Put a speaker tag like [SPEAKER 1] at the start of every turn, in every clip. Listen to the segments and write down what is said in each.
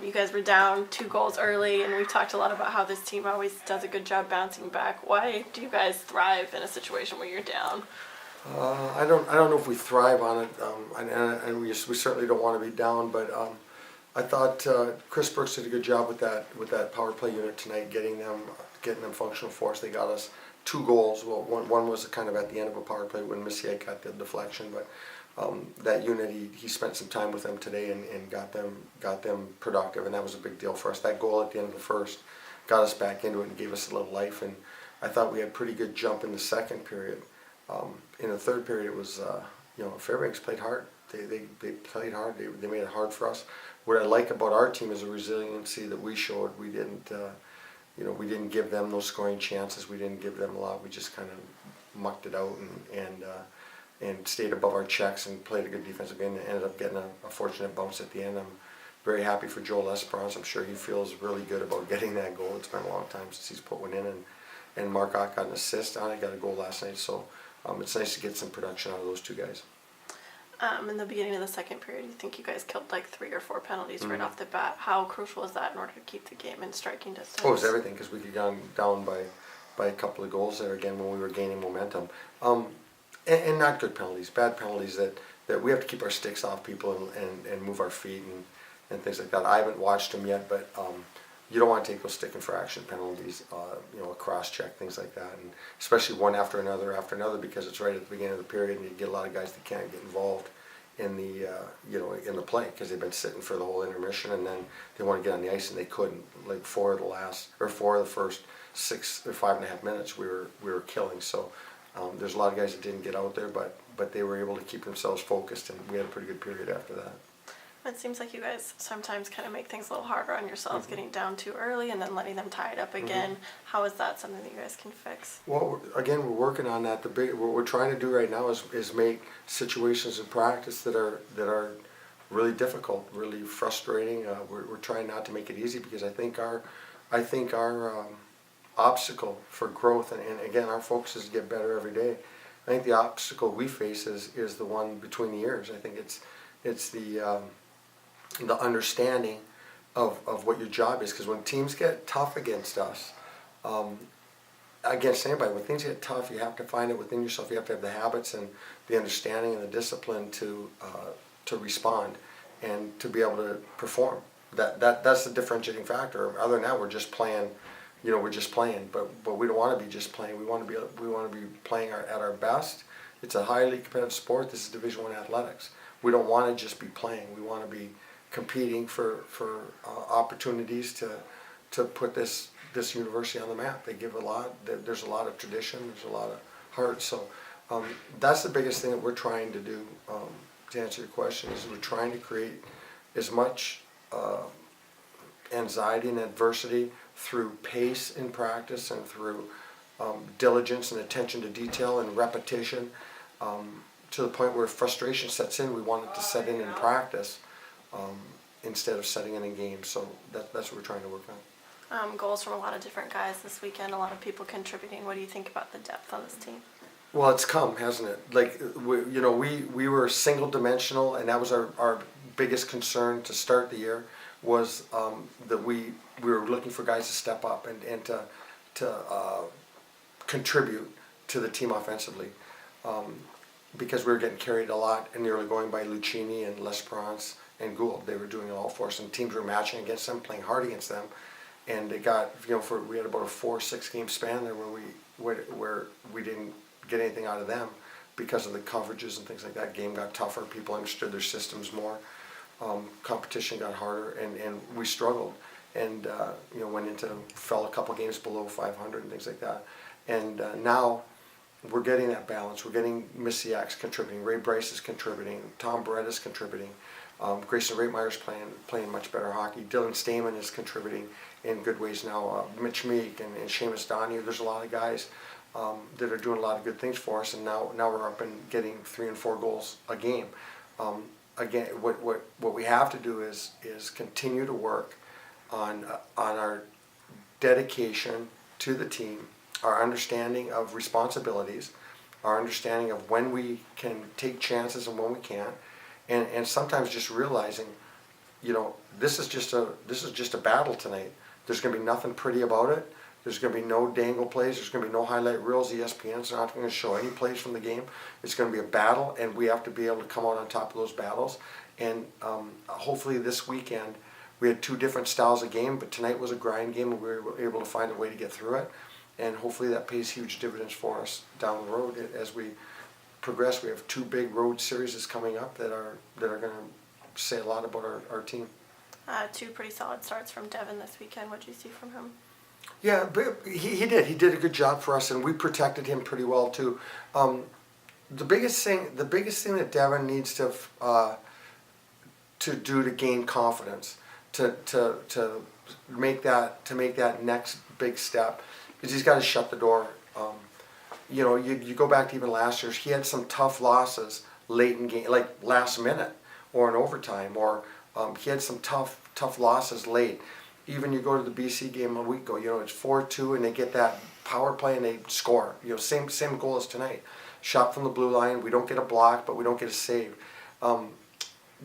[SPEAKER 1] You guys were down 2 goals early, and we've talked a lot about how this team always does a good job bouncing back. Why do you guys thrive in a situation where you're down?
[SPEAKER 2] I don't know if we thrive on it, and we certainly don't want to be down. But I thought Chris Burks did a good job with that power play unit tonight, getting them functional for us. They got us 2 goals. Well, one was kind of at the end of a power play when Messier got the deflection, but that unit, he spent some time with them today and got them productive, and that was a big deal for us. That goal at the end of the first got us back into it and gave us a little life, and I thought we had a pretty good jump in the second period. In the third period, it was Fairbanks played hard. They played hard. They made it hard for us. What I like about our team is the resiliency that we showed. We didn't give them those scoring chances. We didn't give them a lot. We just kind of mucked it out and stayed above our checks and played a good defensive game and ended up getting a fortunate bounce at the end. I'm very happy for Joe Lesperance. I'm sure he feels really good about getting that goal. It's been a long time since he's put one in, and Mark Ott got an assist on it, got a goal last night, so it's nice to get some production out of those 2 guys.
[SPEAKER 1] In the beginning of the second period, you think you guys killed like 3 or 4 penalties right off the bat. How crucial was that in order to keep the game in striking distance?
[SPEAKER 2] Oh, it was everything, because we could get down by a couple of goals there again when we were gaining momentum. And not good penalties, bad penalties that we have to keep our sticks off people and move our feet and things like that. I haven't watched them yet, but you don't want to take those stick infraction penalties, a cross check, things like that, and especially one after another, because it's right at the beginning of the period, and you get a lot of guys that can't get involved in the in the play because they've been sitting for the whole intermission, and then they want to get on the ice and they couldn't. Like 4 of the first 6 or 5.5 minutes, we were killing. So there's a lot of guys that didn't get out there, but they were able to keep themselves focused, and we had a pretty good period after that.
[SPEAKER 1] It seems like you guys sometimes kind of make things a little harder on yourselves, getting down too early and then letting them tie it up again. How is that something that you guys can fix?
[SPEAKER 2] Well, again, we're working on that. What we're trying to do right now is make situations in practice that are really difficult, really frustrating. We're trying not to make it easy, because I think our obstacle for growth, and again, our focus is to get better every day. I think the obstacle we face is the one between the ears. I think it's the understanding of what your job is, because when teams get tough against us, against anybody, when things get tough, you have to find it within yourself. You have to have the habits and the understanding and the discipline to respond and to be able to perform. That's the differentiating factor. Other than that, we're just playing. We're just playing, but we don't want to be just playing. We want to be playing at our best. It's a highly competitive sport. This is Division I athletics. We don't want to just be playing. We want to be competing for opportunities to put this university on the map. They give a lot. There's a lot of tradition. There's a lot of heart. So that's the biggest thing that we're trying to do. To answer your question, is we're trying to create as much anxiety and adversity through pace in practice and through diligence and attention to detail and repetition, to the point where frustration sets in. We want it to set in practice instead of setting in games. So that's what we're trying to work on.
[SPEAKER 1] Goals from a lot of different guys this weekend, a lot of people contributing. What do you think about the depth on this team?
[SPEAKER 2] Well, it's come, hasn't it? Like, we were single dimensional, and that was our biggest concern to start the year, was that we were looking for guys to step up and to contribute to the team offensively, because we were getting carried a lot in the early going by Lucchini and Lesperance and Gould. They were doing it all for us, and teams were matching against them, playing hard against them, and it got, we had about a 4 or 6 game span there where we didn't get anything out of them because of the coverages and things like that. Game got tougher. People understood their systems more. Competition got harder, and we struggled, and fell a couple games below 500 and things like that. And now we're getting that balance. We're getting Missy X contributing, Ray Bryce is contributing, Tom Beretta's contributing, Grayson Raitmeyer's playing much better hockey. Dylan Stamen is contributing in good ways now. Mitch Meek and Seamus Donahue. There's a lot of guys that are doing a lot of good things for us, and now we're up and getting 3 and 4 goals a game. Again, what we have to do is continue to work on our dedication to the team, our understanding of responsibilities, our understanding of when we can take chances and when we can't, and sometimes just realizing this is just a battle tonight. There's going to be nothing pretty about it. There's going to be no dangle plays. There's going to be no highlight reels. ESPN's not going to show any plays from the game. It's going to be a battle, and we have to be able to come out on top of those battles. And hopefully this weekend, we had two different styles of game, but tonight was a grind game, and we were able to find a way to get through it. And hopefully that pays huge dividends for us down the road as we progress. We have two big road series coming up that are going to say a lot about our team.
[SPEAKER 1] Two pretty solid starts from Devin this weekend. What did you see from him?
[SPEAKER 2] Yeah, but he did. He did a good job for us, and we protected him pretty well too. The biggest thing that Devin needs to do to gain confidence, to make that next big step, is he's got to shut the door. You go back to even last year. He had some tough losses late in game, like last minute or in overtime, or he had some tough losses late. Even you go to the BC game a week ago, it's 4-2 and they get that power play and they score. Same goal as tonight. Shot from the blue line, we don't get a block, but we don't get a save.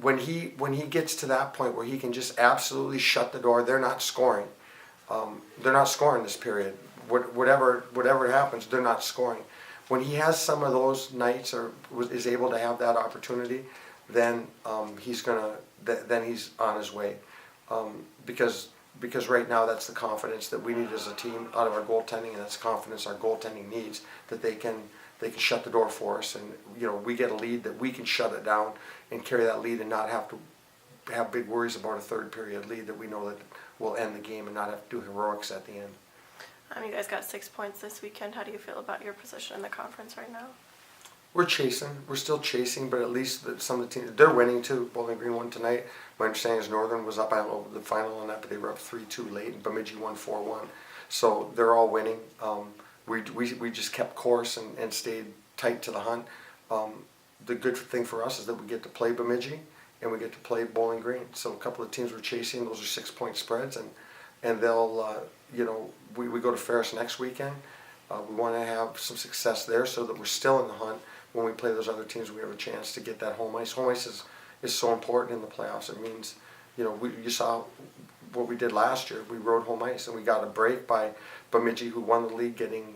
[SPEAKER 2] When he gets to that point where he can just absolutely shut the door, they're not scoring. They're not scoring this period. Whatever happens, they're not scoring. When he has some of those nights or is able to have that opportunity, then he's on his way. Because right now that's the confidence that we need as a team out of our goaltending, and that's confidence our goaltending needs, that they can shut the door for us, and we get a lead that we can shut it down and carry that lead and not have to have big worries about a third period lead that we know that will end the game and not have to do heroics at the end.
[SPEAKER 1] You guys got 6 points this weekend. How do you feel about your position in the conference right now?
[SPEAKER 2] We're chasing. We're still chasing, but at least some of the teams, they're winning too. Bowling Green won tonight. My understanding is Northern was up, I don't know the final on that, but they were up 3-2 late, and Bemidji won 4-1. So they're all winning. We just kept course and stayed tight to the hunt. The good thing for us is that we get to play Bemidji and we get to play Bowling Green. So a couple of teams we're chasing, those are 6-point spreads, and they'll, we go to Ferris next weekend. We want to have some success there so that we're still in the hunt. When we play those other teams, we have a chance to get that home ice. Home ice is so important in the playoffs. It means, you saw what we did last year. We rode home ice, and we got a break by Bemidji, who won the league, getting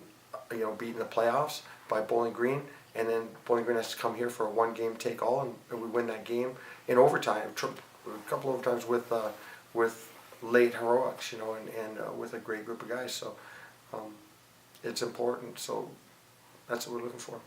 [SPEAKER 2] beat in the playoffs by Bowling Green, and then Bowling Green has to come here for a one-game take-all, and we win that game in overtime, a couple of overtimes with late heroics, and with a great group of guys. So it's important. So that's what we're looking for.